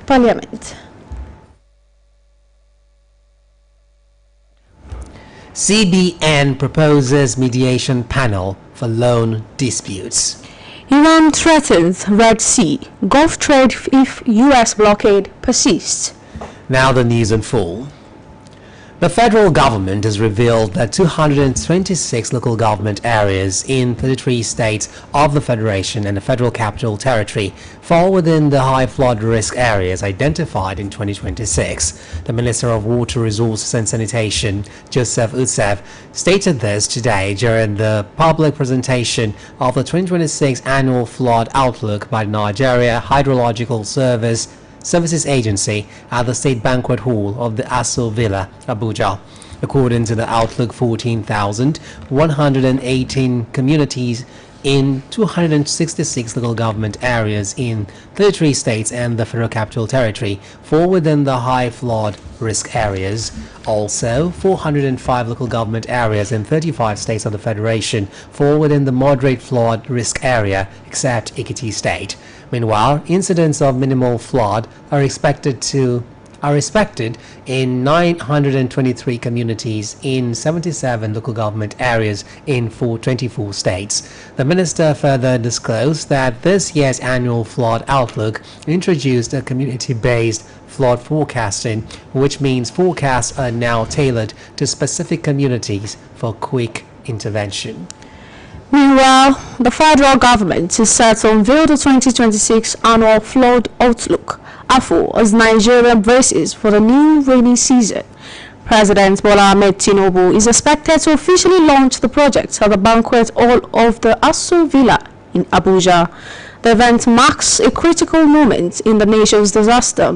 Parliament. CBN proposes mediation panel for loan disputes. Iran threatens Red Sea, Gulf trade if U.S. blockade persists. Now the news in full. The federal government has revealed that 226 local government areas in 33 states of the Federation and the Federal Capital Territory fall within the high flood risk areas identified in 2026. The Minister of Water Resources and Sanitation, Joseph Utsev, stated this today during the public presentation of the 2026 Annual Flood Outlook by the Nigeria Hydrological Services Agency at the State Banquet Hall of the Aso Villa, Abuja. According to the Outlook, 14,118 communities in 266 local government areas in 33 states and the Federal Capital Territory fall within the high flood risk areas. Also, 405 local government areas in 35 states of the Federation fall within the moderate flood risk area, except Ekiti State. Meanwhile, incidents of minimal flood are expected in 923 communities in 77 local government areas in 24 states. The minister further disclosed that this year's annual flood outlook introduced a community-based flood forecasting, which means forecasts are now tailored to specific communities for quick intervention. Meanwhile, the federal government is set to unveil the 2026 Annual Flood Outlook, AFO, as Nigeria braces for the new rainy season. President Bola Ahmed Tinubu is expected to officially launch the project at the banquet hall of the Aso Villa in Abuja. The event marks a critical moment in the nation's disaster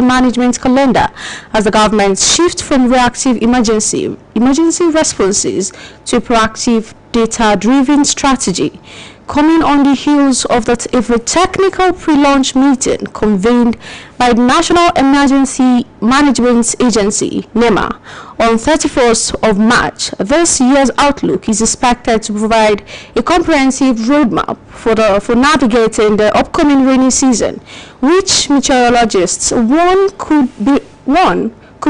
management calendar as the government shifts from reactive emergency responses to proactive data-driven strategy, coming on the heels of a technical pre-launch meeting convened by the National Emergency Management Agency, NEMA, on 31st of March. This year's outlook is expected to provide a comprehensive roadmap for navigating the upcoming rainy season, which meteorologists could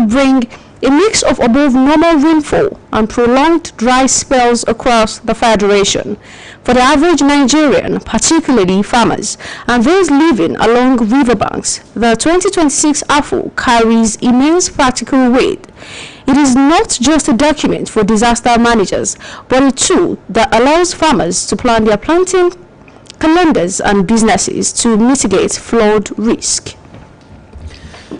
bring a mix of above normal rainfall and prolonged dry spells across the Federation. For the average Nigerian, particularly farmers and those living along riverbanks, the 2026 AFO carries immense practical weight. It is not just a document for disaster managers, but a tool that allows farmers to plan their planting calendars and businesses to mitigate flood risk.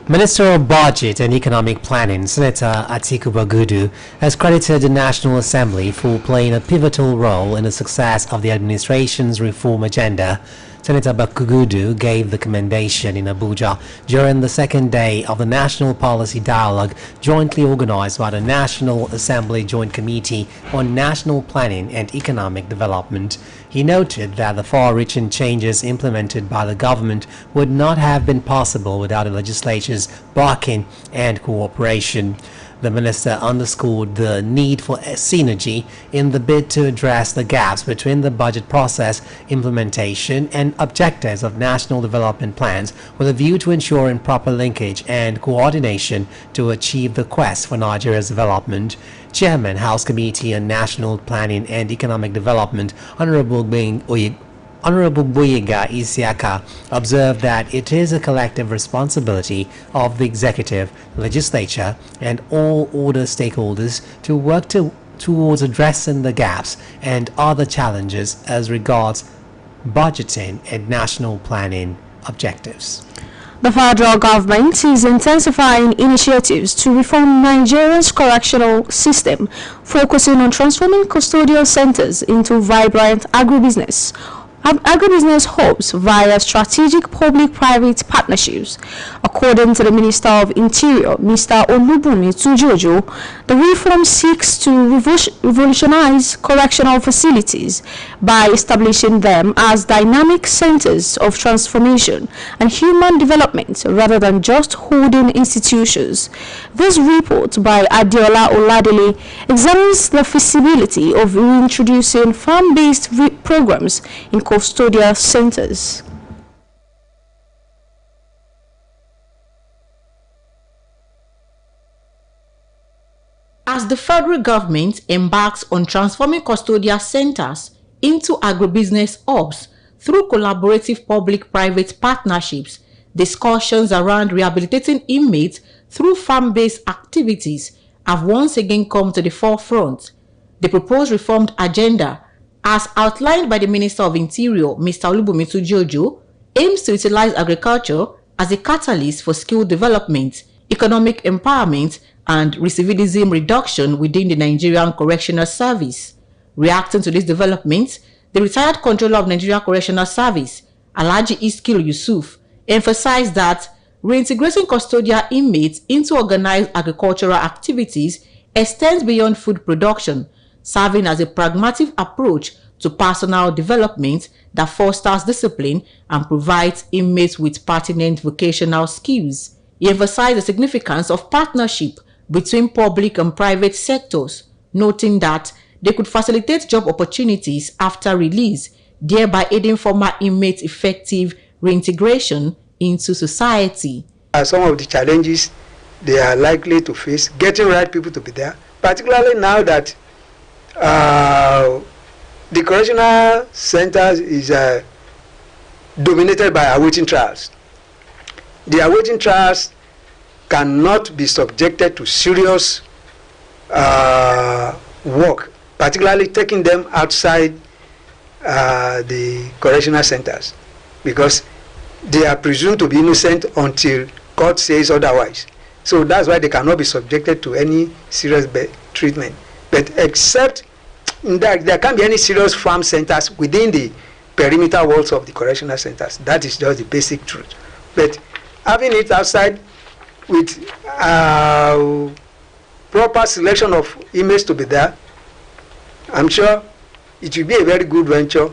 Minister of Budget and Economic Planning, Senator Atiku Bagudu, has credited the National Assembly for playing a pivotal role in the success of the administration's reform agenda. Senator Bagudu gave the commendation in Abuja during the second day of the National Policy Dialogue jointly organized by the National Assembly Joint Committee on National Planning and Economic Development. He noted that the far-reaching changes implemented by the government would not have been possible without the legislature's backing and cooperation. The minister underscored the need for synergy in the bid to address the gaps between the budget process, implementation, and objectives of national development plans, with a view to ensuring proper linkage and coordination to achieve the quest for Nigeria's development. Chairman, House Committee on National Planning and Economic Development, Honorable Boyega Isiaka, observed that it is a collective responsibility of the executive, legislature, and all other stakeholders to work towards addressing the gaps and other challenges as regards budgeting and national planning objectives. The federal government is intensifying initiatives to reform Nigeria's correctional system, focusing on transforming custodial centers into vibrant agribusiness hubs via strategic public-private partnerships. According to the Minister of Interior, Mr. Olubunmi Tujojo, the reform seeks to revolutionize correctional facilities by establishing them as dynamic centers of transformation and human development rather than just holding institutions. This report by Adeola Oladele examines the feasibility of reintroducing farm-based programs in custodial centers. as the federal government embarks on transforming custodial centers into agribusiness hubs through collaborative public-private partnerships, discussions around rehabilitating inmates through farm-based activities have once again come to the forefront. The proposed reformed agenda, as outlined by the Minister of Interior, Mr. Olubunmi, aims to utilize agriculture as a catalyst for skill development, economic empowerment, and recidivism reduction within the Nigerian Correctional Service. Reacting to these developments, the retired controller of Nigeria Correctional Service, Alhaji Iskil Yusuf, emphasized that reintegrating custodial inmates into organized agricultural activities extends beyond food production, serving as a pragmatic approach to personal development that fosters discipline and provides inmates with pertinent vocational skills. He emphasized the significance of partnership between public and private sectors, noting that they could facilitate job opportunities after release, thereby aiding former inmates' effective reintegration into society. Some of the challenges they are likely to face, getting right people to be there, particularly now that the correctional centers is dominated by awaiting trials. The awaiting trials cannot be subjected to serious work, particularly taking them outside the correctional centers, because they are presumed to be innocent until court says otherwise. So that's why they cannot be subjected to any serious treatment. But except in that, there can't be any serious farm centers within the perimeter walls of the correctional centers. That is just the basic truth. But having it outside with proper selection of inmates to be there, I'm sure it will be a very good venture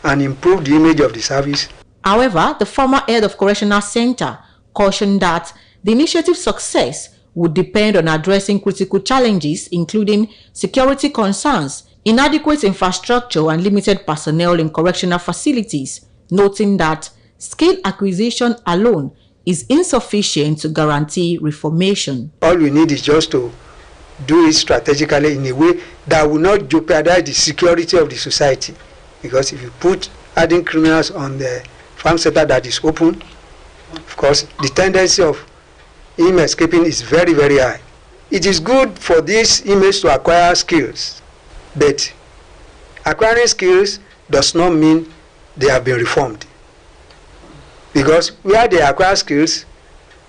and improve the image of the service. However, the former head of Correctional Center cautioned that the initiative's success would depend on addressing critical challenges, including security concerns, inadequate infrastructure, and limited personnel in correctional facilities, noting that skill acquisition alone is insufficient to guarantee reformation. All we need is just to do it strategically in a way that will not jeopardize the security of the society. Because if you put adding criminals on the farm center that is open, of course, the tendency of him escaping is very, very high. It is good for these inmates to acquire skills, but acquiring skills does not mean they have been reformed. Because where they acquire skills,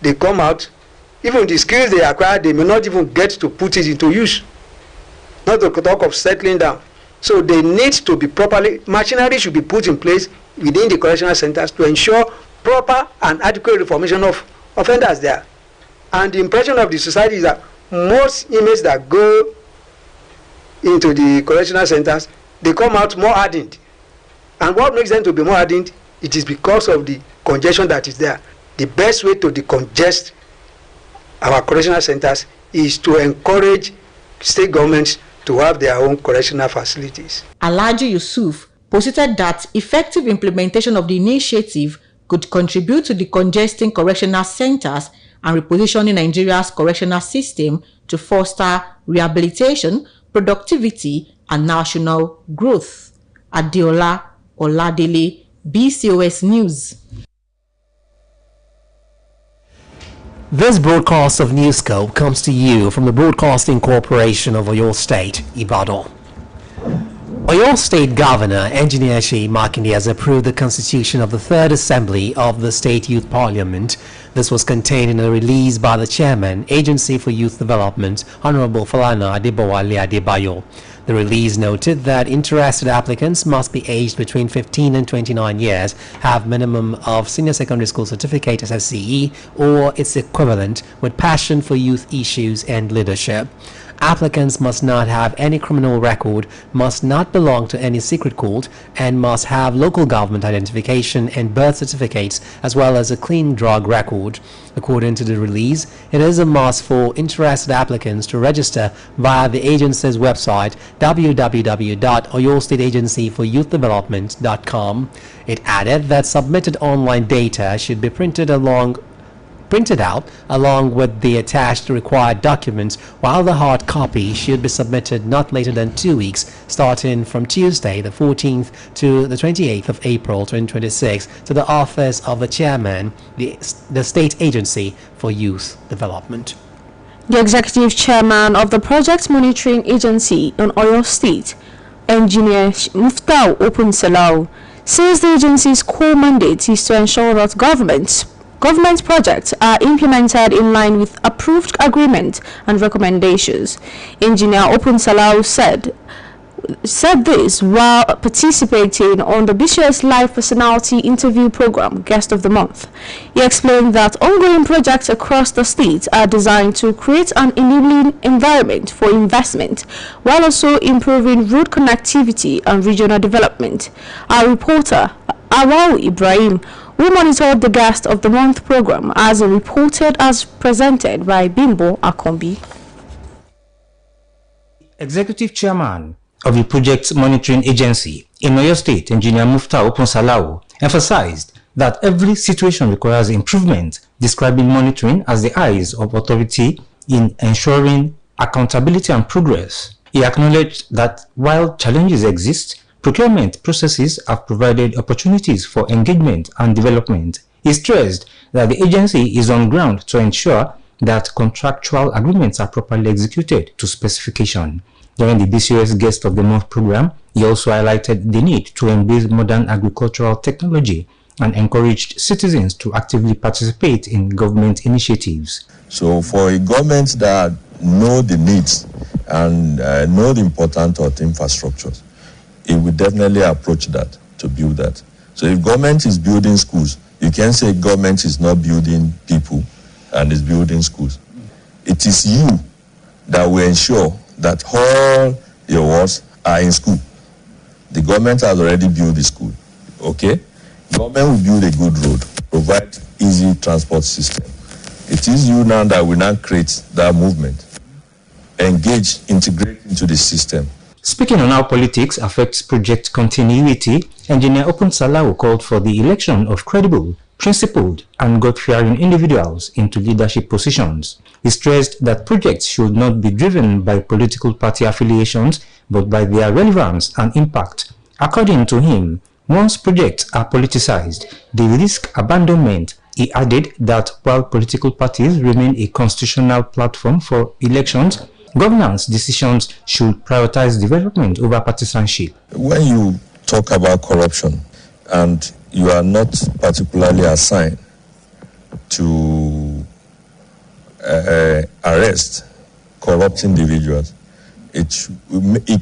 they come out, even the skills they acquire, they may not even get to put it into use. Not to talk of settling down. So they need to be properly, machinery should be put in place within the correctional centers to ensure proper and adequate reformation of offenders there. And the impression of the society is that most inmates that go into the correctional centers, they come out more hardened. And what makes them to be more hardened? It is because of the congestion that is there. The best way to decongest our correctional centers is to encourage state governments to have their own correctional facilities. Alhaji Yusuf posited that effective implementation of the initiative could contribute to decongesting correctional centers and repositioning Nigeria's correctional system to foster rehabilitation, productivity, and national growth. Adeola Oladele, BCOS News. This broadcast of Newscope comes to you from the Broadcasting Corporation of Oyo State, Ibadan. Oyo State Governor Engineer Seyi Makinde has approved the constitution of the Third Assembly of the State Youth Parliament. This was contained in a release by the Chairman, Agency for Youth Development, Honorable Falana Adebowale Adebayo. The release noted that interested applicants must be aged between 15 and 29 years, have minimum of senior secondary school certificate SSCE or its equivalent, with passion for youth issues and leadership. Applicants must not have any criminal record, must not belong to any secret cult, and must have local government identification and birth certificates, as well as a clean drug record. According to the release, it is a must for interested applicants to register via the agency's website www.oyostateagencyforyouthdevelopment.com. It added that submitted online data should be printed along printed out along with the attached required documents, while the hard copy should be submitted not later than 2 weeks, starting from Tuesday the 14th to the 28th of April 2026 to the office of the chairman, the State Agency for Youth Development. The executive chairman of the Project Monitoring Agency in Oyo State, Engineer Muftau Opunsalau, says the agency's core mandate is to ensure that government projects are implemented in line with approved agreements and recommendations. Engineer Opunsalau said this while participating on the BCS Live Personality Interview Program, Guest of the Month. He explained that ongoing projects across the state are designed to create an enabling environment for investment, while also improving road connectivity and regional development. Our reporter, Awao Ibrahim, who monitored the Guest of the Month program, as reported as presented by Bimbo Akombi. Executive Chairman of the Project Monitoring Agency in Oyo State, Engineer Muftau Opunsalau, emphasized that every situation requires improvement, describing monitoring as the eyes of authority in ensuring accountability and progress. He acknowledged that while challenges exist, procurement processes have provided opportunities for engagement and development. He stressed that the agency is on ground to ensure that contractual agreements are properly executed to specification. During the BCOS Guest of the Month program, he also highlighted the need to embrace modern agricultural technology and encouraged citizens to actively participate in government initiatives. So for a government that know the needs and know the importance of infrastructures, it will definitely approach that to build that. So if government is building schools, you can say government is not building people and is building schools. It is you that will ensure that all your wards are in school. The government has already built the school, okay? Government will build a good road, provide easy transport system. It is you now that will now create that movement, engage, integrate into the system. Speaking on how politics affects project continuity, Engineer Opunsalau called for the election of credible, principled and God-fearing individuals into leadership positions. He stressed that projects should not be driven by political party affiliations, but by their relevance and impact. According to him, once projects are politicized, they risk abandonment. He added that while political parties remain a constitutional platform for elections, governance decisions should prioritize development over partisanship. When you talk about corruption and you are not particularly assigned to arrest corrupt individuals, it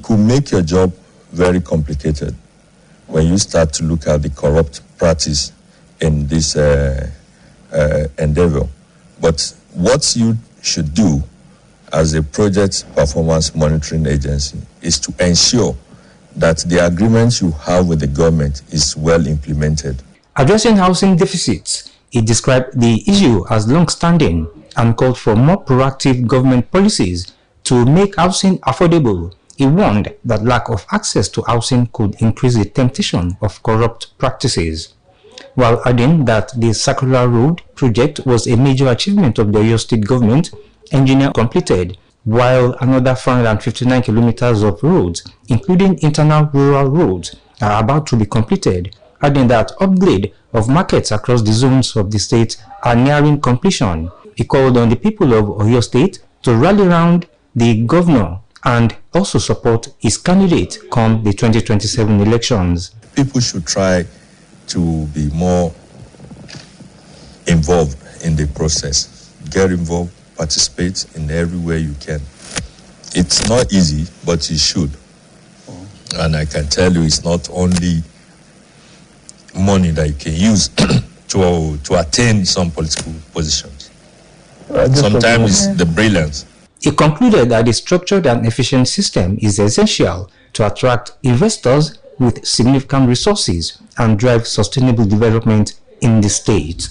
could make your job very complicated when you start to look at the corrupt practice in this endeavor. But what you should do as a project performance monitoring agency is to ensure that the agreements you have with the government is well implemented. Addressing housing deficits, he described the issue as long-standing and called for more proactive government policies to make housing affordable. He warned that lack of access to housing could increase the temptation of corrupt practices, while adding that the Circular Road project was a major achievement of the Oyo State government. Engineer completed, while another 459 kilometers of roads, including internal rural roads, are about to be completed, adding that upgrade of markets across the zones of the state are nearing completion. He called on the people of Oyo State to rally around the governor and also support his candidate come the 2027 elections. People should try to be more involved in the process. Get involved, participate in every way you can. It's not easy, but you should. And I can tell you it's not only money that you can use to attain some political positions. Sometimes it's the brilliance. He concluded that a structured and efficient system is essential to attract investors with significant resources and drive sustainable development in the state.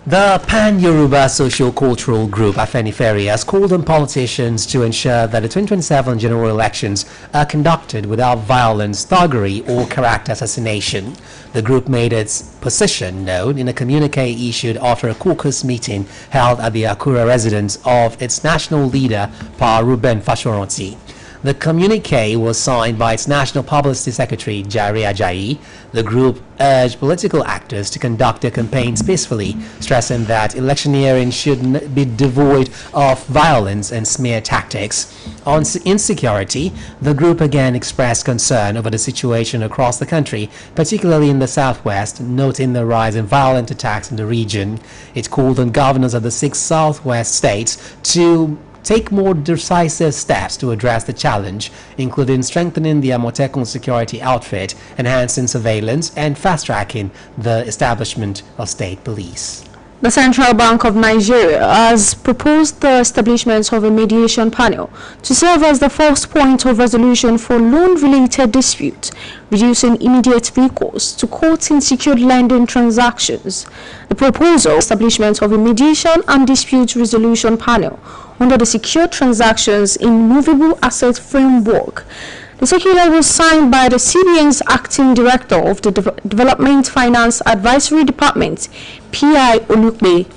The The Pan-Yoruba Socio-Cultural Group Afenifere has called on politicians to ensure that the 2027 general elections are conducted without violence, thuggery or character assassination. The group made its position known in a communique issued after a caucus meeting held at the Akura residence of its national leader, Pa Ruben Fashoranti. The communique was signed by its National Publicity Secretary, Jare Ajayi. The group urged political actors to conduct their campaigns peacefully, stressing that electioneering should be devoid of violence and smear tactics. On insecurity, the group again expressed concern over the situation across the country, particularly in the southwest, noting the rise in violent attacks in the region. It called on governors of the 6 southwest states to take more decisive steps to address the challenge, including strengthening the Amotekun security outfit, enhancing surveillance, and fast-tracking the establishment of state police. The Central Bank of Nigeria has proposed the establishment of a mediation panel to serve as the first point of resolution for loan-related disputes, reducing immediate recourse to court in secured lending transactions. The proposal establishment of a mediation and dispute resolution panel under the Secured Transactions in Movable Asset Framework. The circular was signed by the CBN's acting director of the Development Finance Advisory Department, P.I. Oluyole.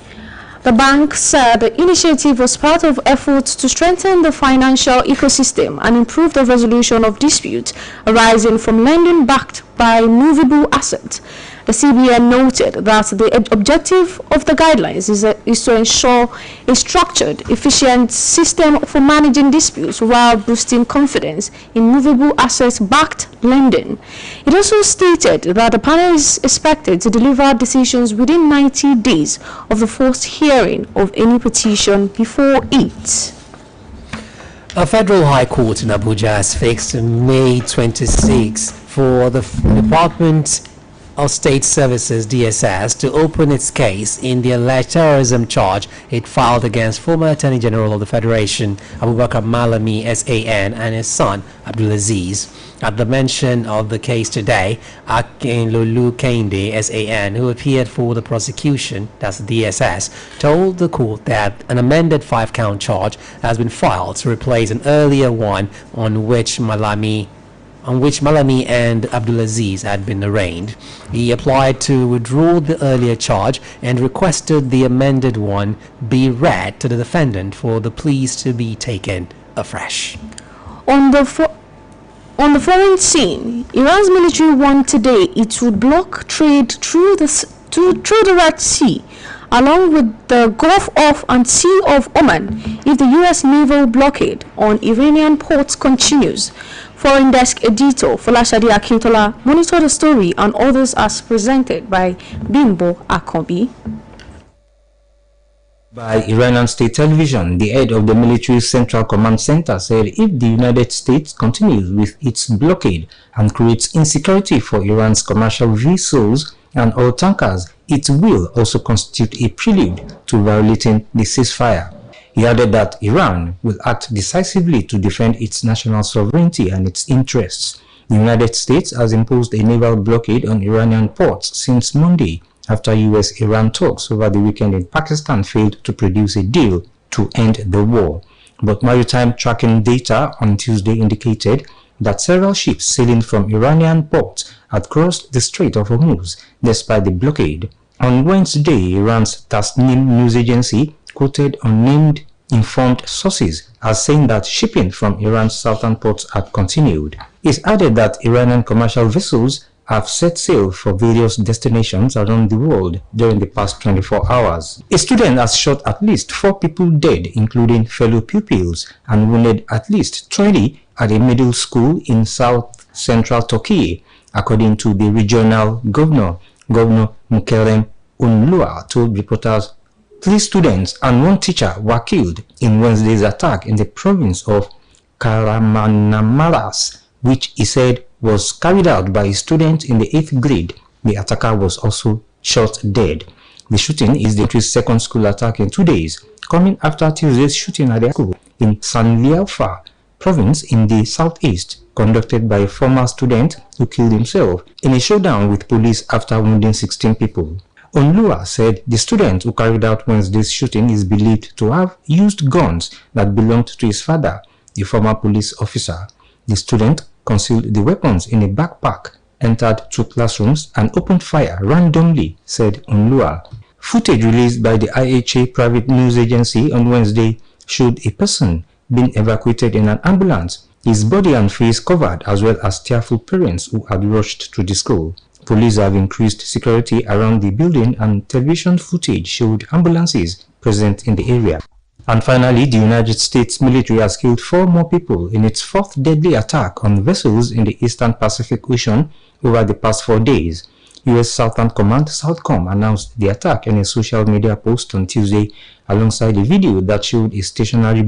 The bank said the initiative was part of efforts to strengthen the financial ecosystem and improve the resolution of disputes arising from lending backed by movable assets. The CBN noted that the objective of the guidelines is to ensure a structured, efficient system for managing disputes while boosting confidence in movable assets-backed lending. It also stated that the panel is expected to deliver decisions within 90 days of the first hearing of any petition before it. A federal high court in Abuja has fixed May 26 for the Department of State Services DSS to open its case in the alleged terrorism charge it filed against former Attorney General of the Federation Abubakar Malami SAN and his son Abdulaziz. At the mention of the case today, Akinlolu Kehinde SAN, who appeared for the prosecution, that's DSS, told the court that an amended 5-count charge has been filed to replace an earlier one on which Malami and Abdulaziz had been arraigned. He applied to withdraw the earlier charge and requested the amended one be read to the defendant for the pleas to be taken afresh. On the foreign scene, Iran's military warned today it would block trade through the Red Sea, along with the Gulf of and Sea of Oman, if the U.S. naval blockade on Iranian ports continues. Foreign Desk Editor Folashade Akintola monitored the story and others as presented by Bimbo Akobi. By Iranian state television, the head of the military's Central Command Center said if the United States continues with its blockade and creates insecurity for Iran's commercial vessels and oil tankers, it will also constitute a prelude to violating the ceasefire. He added that Iran will act decisively to defend its national sovereignty and its interests. The United States has imposed a naval blockade on Iranian ports since Monday, after US-Iran talks over the weekend in Pakistan failed to produce a deal to end the war. But maritime tracking data on Tuesday indicated that several ships sailing from Iranian ports had crossed the Strait of Hormuz despite the blockade. On Wednesday, Iran's Tasnim news agency quoted unnamed informed sources as saying that shipping from Iran's southern ports had continued. It added that Iranian commercial vessels have set sail for various destinations around the world during the past 24 hours. A student has shot at least 4 people dead, including fellow pupils, and wounded at least 20 at a middle school in south-central Turkey, according to the regional governor. Governor Mukerrem Unlua told reporters 3 students and 1 teacher were killed in Wednesday's attack in the province of Kahramanmaraş, which he said was carried out by a student in the 8th grade. The attacker was also shot dead. The shooting is the country's second school attack in 2 days, coming after Tuesday's shooting at a school in Sanliafa province in the southeast, conducted by a former student who killed himself in a showdown with police after wounding 16 people. Oluyole said the student who carried out Wednesday's shooting is believed to have used guns that belonged to his father, a former police officer. The student concealed the weapons in a backpack, entered 2 classrooms and opened fire randomly, said Oluyole. Footage released by the IHA private news agency on Wednesday showed a person being evacuated in an ambulance, his body and face covered, as well as tearful parents who had rushed to the school. Police have increased security around the building, and television footage showed ambulances present in the area. And finally, the United States military has killed 4 more people in its 4th deadly attack on vessels in the Eastern Pacific Ocean over the past 4 days. U.S. Southern Command (SOUTHCOM) announced the attack in a social media post on Tuesday alongside a video that showed a stationary